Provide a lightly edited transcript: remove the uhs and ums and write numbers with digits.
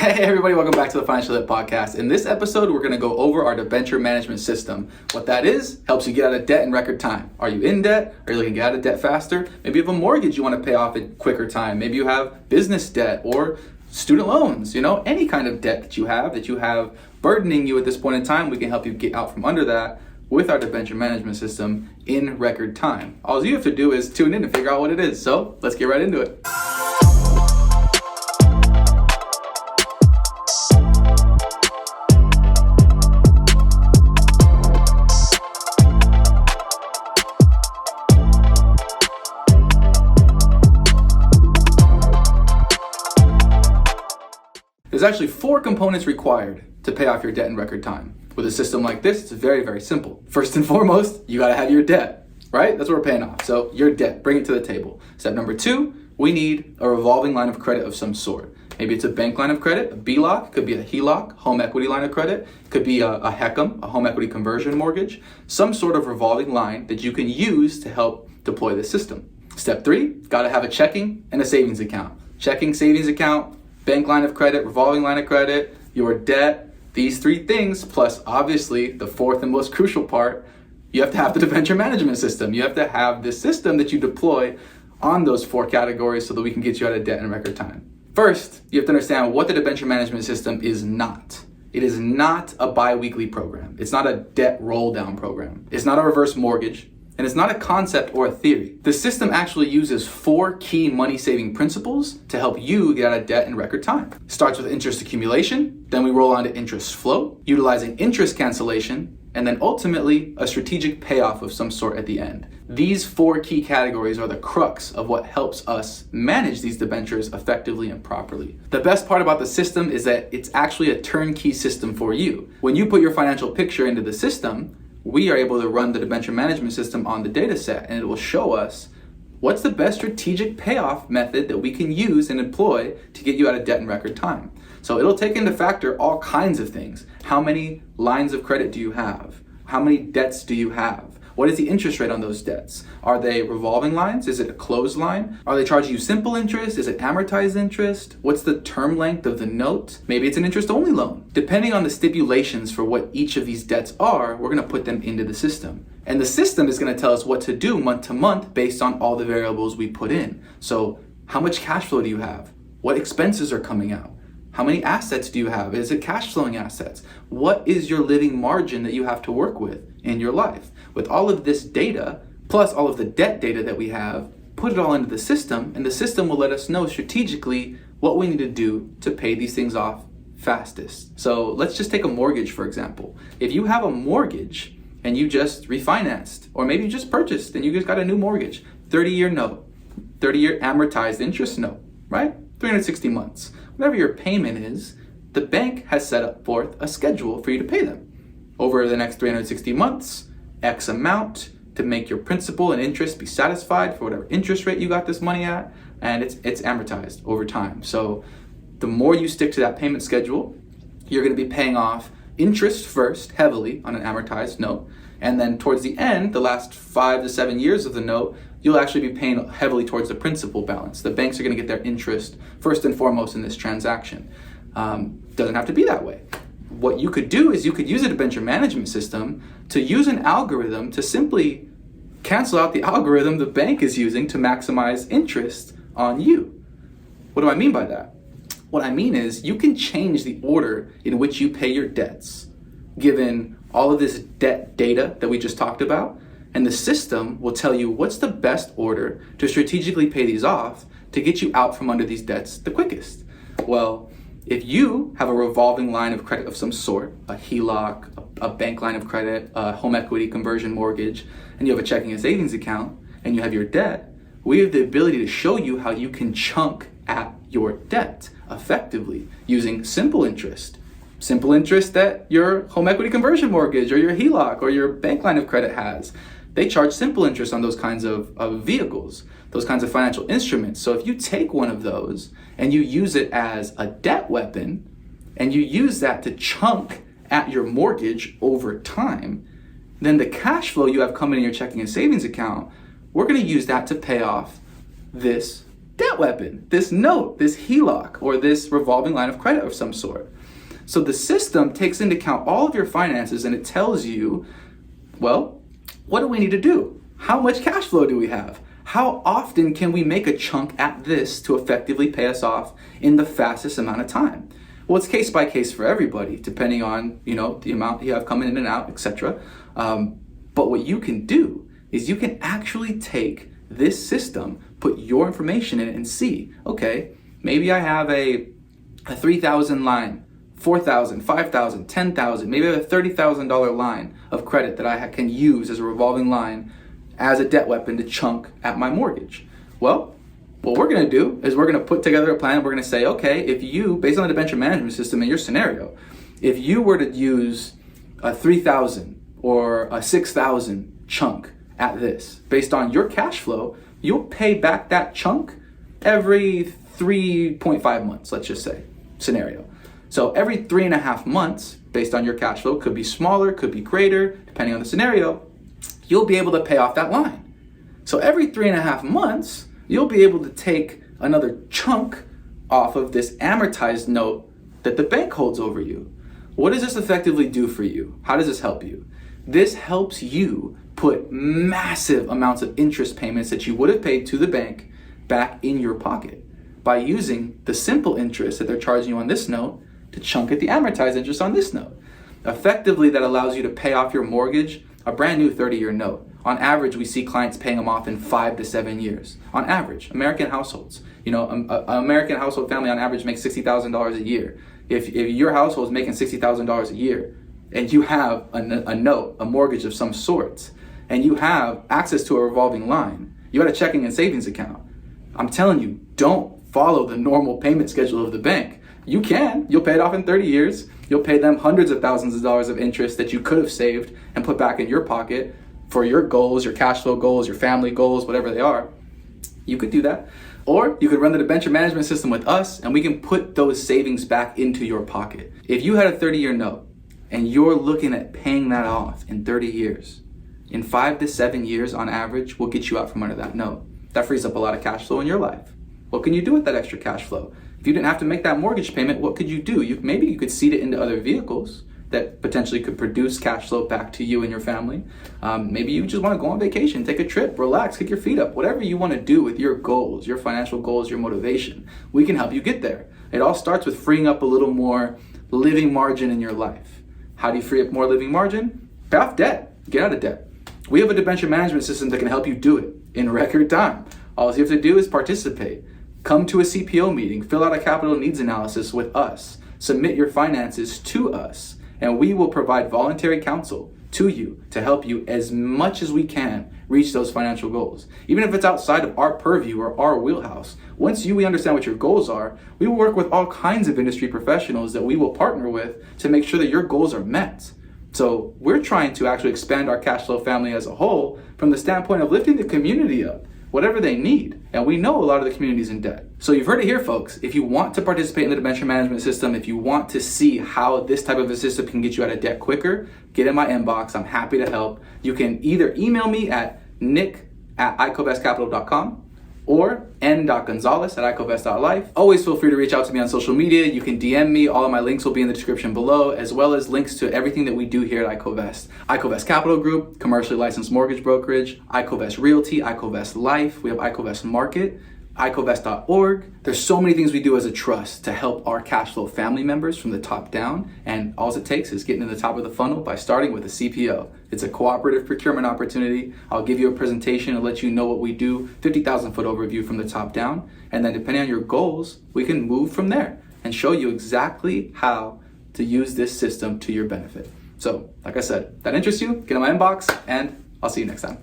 Hey everybody, welcome back to the Financial Lit Podcast. In this episode, we're going to go over our Debenture Management System. What that is, helps you get out of debt in record time. Are you in debt? Are you looking to get out of debt faster? Maybe you have a mortgage you want to pay off in quicker time. Maybe you have business debt or student loans, any kind of debt that you have burdening you at this point in time. We can help you get out from under that with our Debenture Management System in record time. All you have to do is tune in and figure out what it is. So let's get right into it. There's actually 4 components required to pay off your debt in record time. With a system like this, it's very, very simple. First and foremost, you gotta have your debt, right? That's what we're paying off. So your debt, bring it to the table. Step number 2, we need a revolving line of credit of some sort. Maybe it's a bank line of credit, a BLOC, could be a HELOC, home equity line of credit, could be a HECM, a home equity conversion mortgage, some sort of revolving line that you can use to help deploy the system. Step 3, gotta have a checking and a savings account. Checking, savings account, bank line of credit, revolving line of credit, your debt, these 3 things, plus obviously the 4th and most crucial part, you have to have the Debenture Management System. You have to have this system that you deploy on those 4 categories so that we can get you out of debt in record time. First, you have to understand what the Debenture Management System is not. It is not a bi-weekly program. It's not a debt roll down program. It's not a reverse mortgage. And it's not a concept or a theory. The system actually uses 4 key money-saving principles to help you get out of debt in record time. It starts with interest accumulation, then we roll on to interest flow, utilizing interest cancellation, and then ultimately a strategic payoff of some sort at the end. These 4 key categories are the crux of what helps us manage these debentures effectively and properly. The best part about the system is that it's actually a turnkey system for you. When you put your financial picture into the system, we are able to run the Debenture Management System on the data set, and it will show us what's the best strategic payoff method that we can use and employ to get you out of debt in record time. So it'll take into factor all kinds of things. How many lines of credit do you have? How many debts do you have? What is the interest rate on those debts? Are they revolving lines? Is it a closed line? Are they charging you simple interest? Is it amortized interest? What's the term length of the note? Maybe it's an interest-only loan. Depending on the stipulations for what each of these debts are, we're gonna put them into the system. And the system is gonna tell us what to do month to month based on all the variables we put in. So how much cash flow do you have? What expenses are coming out? How many assets do you have? Is it cash flowing assets? What is your living margin that you have to work with in your life? With all of this data, plus all of the debt data that we have, put it all into the system, and the system will let us know strategically what we need to do to pay these things off fastest. So let's just take a mortgage, for example. If you have a mortgage and you just refinanced, or maybe you just purchased and you just got a new mortgage, 30-year note, 30-year amortized interest note, right? 360 months. Whatever your payment is, the bank has set up forth a schedule for you to pay them. Over the next 360 months, X amount to make your principal and interest be satisfied for whatever interest rate you got this money at, and it's amortized over time. So the more you stick to that payment schedule, you're gonna be paying off interest first heavily on an amortized note, and then towards the end, the last 5 to 7 years of the note, you'll actually be paying heavily towards the principal balance. The banks are gonna get their interest first and foremost in this transaction. Doesn't have to be that way. What you could do is you could use a Debenture Management System to use an algorithm to simply cancel out the algorithm the bank is using to maximize interest on you. What do I mean by that? What I mean is you can change the order in which you pay your debts, given all of this debt data that we just talked about, and the system will tell you what's the best order to strategically pay these off to get you out from under these debts the quickest. Well, if you have a revolving line of credit of some sort, a HELOC, a bank line of credit, a home equity conversion mortgage, and you have a checking and savings account, and you have your debt, we have the ability to show you how you can chunk at your debt effectively using simple interest. Simple interest that your home equity conversion mortgage or your HELOC or your bank line of credit has. They charge simple interest on those kinds of vehicles, those kinds of financial instruments. So if you take one of those and you use it as a debt weapon and you use that to chunk at your mortgage over time, then the cash flow you have coming in your checking and savings account, we're going to use that to pay off this debt weapon, this note, this HELOC, or this revolving line of credit of some sort. So the system takes into account all of your finances and it tells you, well, what do we need to do? How much cash flow do we have? How often can we make a chunk at this to effectively pay us off in the fastest amount of time? Well, it's case by case for everybody, depending on, the amount you have coming in and out, etc. But what you can do is you can actually take this system, put your information in it and see, okay, maybe I have a 3,000 line, 4,000, 5,000, 10,000, maybe I have a $30,000 line of credit that I can use as a revolving line as a debt weapon to chunk at my mortgage. Well, what we're gonna do is we're gonna put together a plan and we're gonna say, okay, if you, based on the debenture management system in your scenario, if you were to use a 3,000 or a 6,000 chunk at this, based on your cash flow, you'll pay back that chunk every 3.5 months, let's just say, scenario. So every 3.5 months, based on your cash flow, could be smaller, could be greater, depending on the scenario, you'll be able to pay off that line. So every 3.5 months, you'll be able to take another chunk off of this amortized note that the bank holds over you. What does this effectively do for you? How does this help you? This helps you put massive amounts of interest payments that you would have paid to the bank back in your pocket by using the simple interest that they're charging you on this note to chunk at the amortized interest on this note. Effectively, that allows you to pay off your mortgage, a brand new 30-year note. On average, we see clients paying them off in 5 to 7 years. On average, American households. An American household family on average makes $60,000 a year. If your household is making $60,000 a year and you have a note, a mortgage of some sort, and you have access to a revolving line, you got a checking and savings account, I'm telling you, don't follow the normal payment schedule of the bank. You'll pay it off in 30 years. You'll pay them hundreds of thousands of dollars of interest that you could have saved and put back in your pocket for your goals, your cash flow goals, your family goals, whatever they are. You could do that. Or you could run the debenture management system with us and we can put those savings back into your pocket. If you had a 30-year note and you're looking at paying that off in 30 years, in 5 to 7 years on average, we'll get you out from under that note. That frees up a lot of cash flow in your life. What can you do with that extra cash flow? If you didn't have to make that mortgage payment, what could you do? Maybe you could seed it into other vehicles that potentially could produce cash flow back to you and your family. Maybe you just want to go on vacation, take a trip, relax, kick your feet up. Whatever you want to do with your goals, your financial goals, your motivation, we can help you get there. It all starts with freeing up a little more living margin in your life. How do you free up more living margin? Pay off debt. Get out of debt. We have a debenture management system that can help you do it in record time. All you have to do is participate. Come to a CPO meeting, fill out a capital needs analysis with us, submit your finances to us, and we will provide voluntary counsel to you to help you as much as we can reach those financial goals. Even if it's outside of our purview or our wheelhouse, once we understand what your goals are, we will work with all kinds of industry professionals that we will partner with to make sure that your goals are met. So we're trying to actually expand our cash flow family as a whole from the standpoint of lifting the community up, whatever they need. And we know a lot of the community's in debt. So you've heard it here, folks. If you want to participate in the debenture management system, if you want to see how this type of a system can get you out of debt quicker, get in my inbox. I'm happy to help. You can either email me at nick@icovestcapital.com or n.gonzalez@icovest.life. Always feel free to reach out to me on social media. You can DM me. All of my links will be in the description below, as well as links to everything that we do here at iCovest. iCovest Capital Group, commercially licensed mortgage brokerage, iCovest Realty, iCovest Life. We have iCovest Market, iCovest.org. There's so many things we do as a trust to help our cash flow family members from the top down. And all it takes is getting to the top of the funnel by starting with a CPO. It's a cooperative procurement opportunity. I'll give you a presentation and let you know what we do, 50,000 foot overview from the top down. And then depending on your goals, we can move from there and show you exactly how to use this system to your benefit. So like I said, if that interests you, get in my inbox and I'll see you next time.